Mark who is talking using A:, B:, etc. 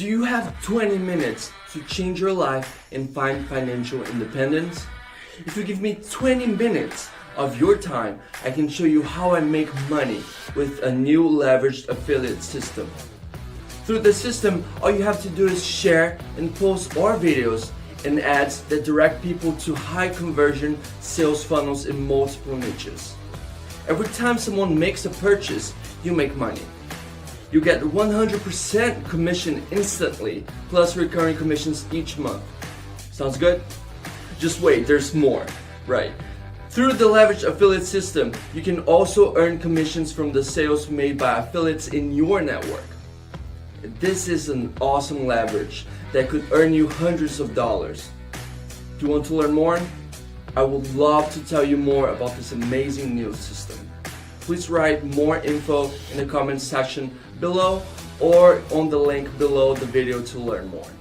A: Do you have 20 minutes to change your life and find financial independence? If you give me 20 minutes of your time, I can show you how I make money with a new leveraged affiliate system. Through the system, all you have to do is share and post our videos and ads that direct people to high conversion sales funnels in multiple niches. Every time someone makes a purchase, you make money. You get 100% commission instantly, plus recurring commissions each month. Sounds good? Just wait, there's more. Right. Through the leveraged affiliate system, you can also earn commissions from the sales made by affiliates in your network. This is an awesome leverage that could earn you hundreds of dollars. Do you want to learn more? I would love to tell you more about this amazing new system. Please write more info in the comments section below or on the link below the video to learn more.